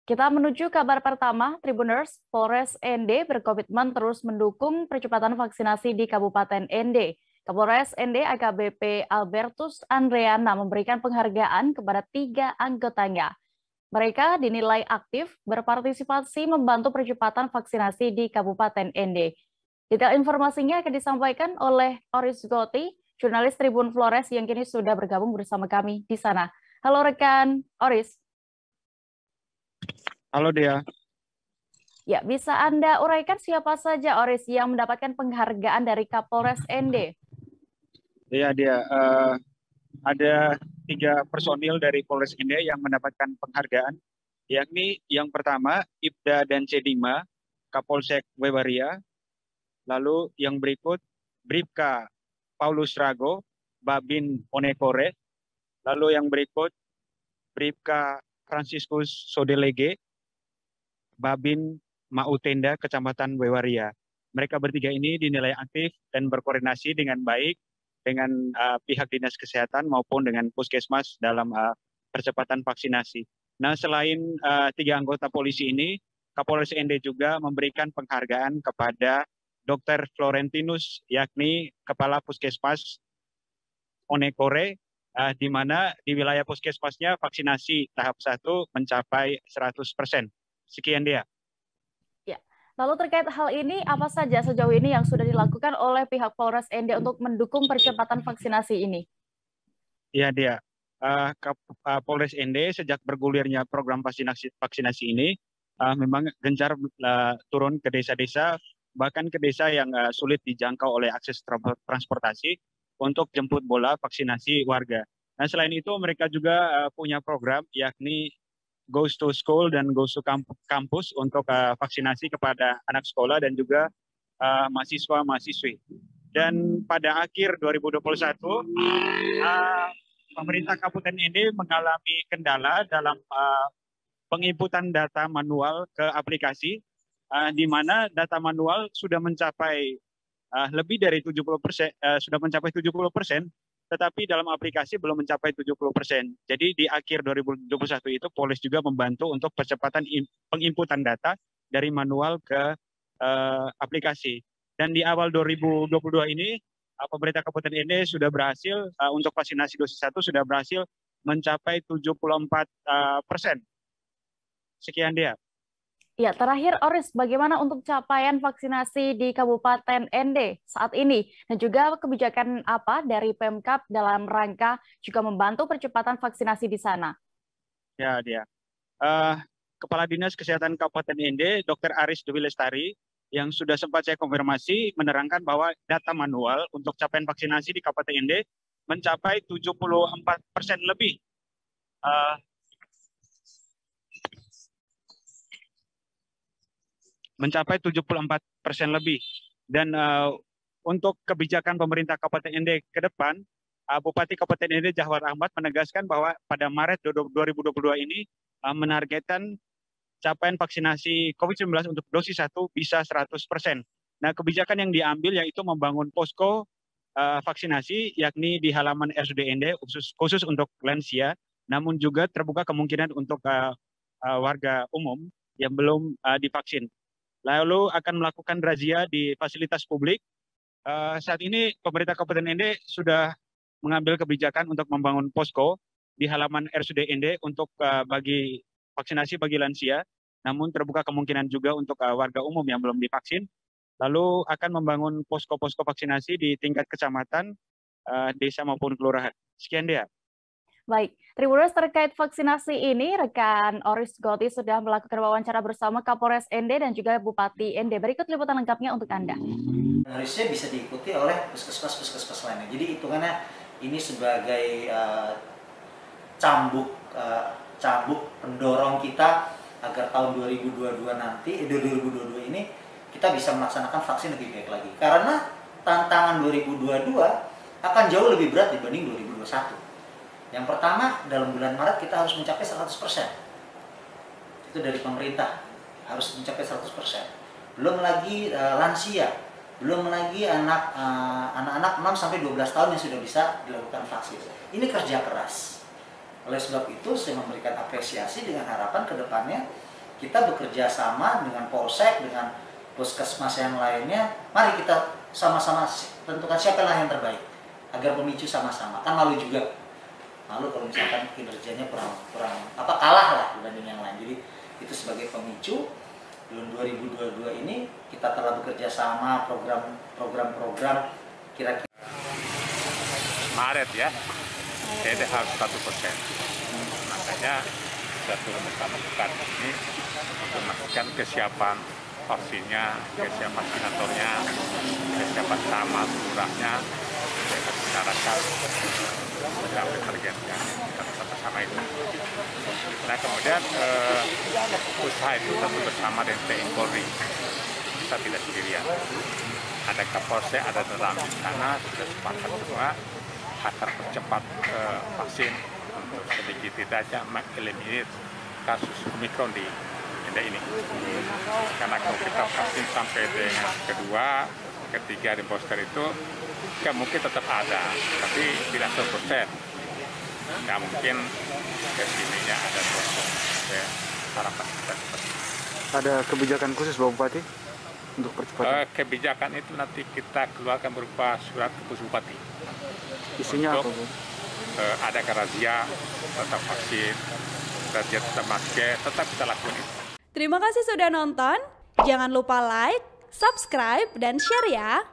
Kita menuju kabar pertama, Tribuners, Polres ND berkomitmen terus mendukung percepatan vaksinasi di Kabupaten ND. Kapolres ND AKBP Albertus Andreana memberikan penghargaan kepada 3 anggotanya. Mereka dinilai aktif berpartisipasi membantu percepatan vaksinasi di Kabupaten ND. Detail informasinya akan disampaikan oleh Oris Goti, jurnalis Tribun Flores yang kini sudah bergabung bersama kami di sana. Halo rekan Oris. Halo Dea. Ya, bisa Anda uraikan siapa saja Oris yang mendapatkan penghargaan dari Kapolres ND? Iya Dea, ada 3 personil dari Polres ND yang mendapatkan penghargaan, yakni yang pertama Ibda dan Cedima, Kapolsek Wewaria, lalu yang berikut Bribka Paulus Rago, Babin Onekore, lalu yang berikut Bribka Franciscus Sodelege, Babin Mautenda, Kecamatan Wewaria. Mereka bertiga ini dinilai aktif dan berkoordinasi dengan baik dengan pihak dinas kesehatan maupun dengan puskesmas dalam percepatan vaksinasi. Nah, selain 3 anggota polisi ini, Kapolres ND juga memberikan penghargaan kepada Dr. Florentinus, yakni Kepala Puskesmas Onekore, di mana di wilayah puskesmasnya vaksinasi tahap 1 mencapai 100%. Sekian dia. Ya. Lalu terkait hal ini, apa saja sejauh ini yang sudah dilakukan oleh pihak Polres ND untuk mendukung percepatan vaksinasi ini? Iya dia. Polres ND sejak bergulirnya program vaksinasi ini memang gencar turun ke desa-desa, bahkan ke desa yang sulit dijangkau oleh akses transportasi untuk jemput bola vaksinasi warga. Nah, selain itu mereka juga punya program yakni Goes to School dan Goes to Campus untuk vaksinasi kepada anak sekolah dan juga mahasiswa-mahasiswi. Dan pada akhir 2021, pemerintah Kabupaten ND mengalami kendala dalam penginputan data manual ke aplikasi, di mana data manual sudah mencapai lebih dari 70%, sudah mencapai 70%, tetapi dalam aplikasi belum mencapai 70%. Jadi di akhir 2021 itu Polres juga membantu untuk percepatan penginputan data dari manual ke aplikasi. Dan di awal 2022 ini pemerintah Kabupaten ND sudah berhasil untuk vaksinasi dosis 1 sudah berhasil mencapai 74%. Sekian dia. Ya, terakhir Oris, bagaimana untuk capaian vaksinasi di Kabupaten ND saat ini? Dan juga kebijakan apa dari Pemkab dalam rangka juga membantu percepatan vaksinasi di sana? Ya, dia. Kepala Dinas Kesehatan Kabupaten ND, Dr. Aris Dewi Lestari, yang sudah sempat saya konfirmasi, menerangkan bahwa data manual untuk capaian vaksinasi di Kabupaten ND mencapai 74% lebih. Mencapai 74% lebih. Dan untuk kebijakan pemerintah Kabupaten ND ke depan, Bupati Kabupaten ND Jahwar Ahmad menegaskan bahwa pada Maret 2022 ini menargetkan capaian vaksinasi COVID-19 untuk dosis 1 bisa 100%. Nah, kebijakan yang diambil yaitu membangun posko vaksinasi, yakni di halaman RSUD ND khusus untuk lansia, namun juga terbuka kemungkinan untuk warga umum yang belum divaksin. Lalu akan melakukan razia di fasilitas publik. Saat ini pemerintah Kabupaten ND sudah mengambil kebijakan untuk membangun posko di halaman RSUD ND untuk bagi vaksinasi bagi lansia, namun terbuka kemungkinan juga untuk warga umum yang belum divaksin. Lalu akan membangun posko-posko vaksinasi di tingkat kecamatan, desa maupun kelurahan. Sekian dia. Baik, Tribuners, terkait vaksinasi ini, rekan Oris Goti sudah melakukan wawancara bersama Kapolres ND dan juga Bupati ND. Berikut liputan lengkapnya untuk Anda. Harusnya bisa diikuti oleh puskesmas lainnya. Jadi hitungannya ini sebagai cambuk pendorong kita agar tahun 2022 nanti, 2022 ini kita bisa melaksanakan vaksin lebih baik lagi. Karena tantangan 2022 akan jauh lebih berat dibanding 2021. Yang pertama, dalam bulan Maret kita harus mencapai 100%. Itu dari pemerintah, harus mencapai 100%. Belum lagi lansia, belum lagi anak-anak 6-12 tahun yang sudah bisa dilakukan vaksin. Ini kerja keras. Oleh sebab itu, saya memberikan apresiasi dengan harapan ke depannya kita bekerja sama dengan Polsek, dengan puskesmas yang lainnya. Mari kita sama-sama tentukan siapalah yang terbaik agar pemicu sama-sama. Kan malu juga, malu kalau misalkan kinerjanya kurang kalah lah dibanding yang lain. Jadi itu sebagai pemicu. Tahun 2022 ini kita telah bekerja sama program kira-kira Maret ya, jadi harus 1%. Makanya kita turun bersama ini untuk memastikan kesiapan vaksinnya, kesiapan vaksinatornya, kesiapan sama lurahnya, masyarakat mencapai targetnya kita bersama itu. Nah kemudian usaha itu tentu bersama dengan TNI Polri, kita tidak sendirian. Ada Kapolsek, ada dalam sana sudah sepakat semua akan percepat vaksin untuk sedikit tidaknya mengeliminir kasus Omikron di Ende ini. Karena kalau kita vaksin sampai dengan kedua, ketiga di booster itu, ya mungkin tetap ada, tapi tidak 100%. Ya mungkin kesininya ada 2%. Harapan kita seperti itu. Ada kebijakan khusus Bapak Bupati untuk percepatan? Kebijakan itu nanti kita keluarkan berupa surat keputusan Bupati. Isinya apa, Bu? Ada razia, tetap vaksin, razia tetap masker, tetap kita lakukan itu. Terima kasih sudah nonton. Jangan lupa like, subscribe, dan share ya.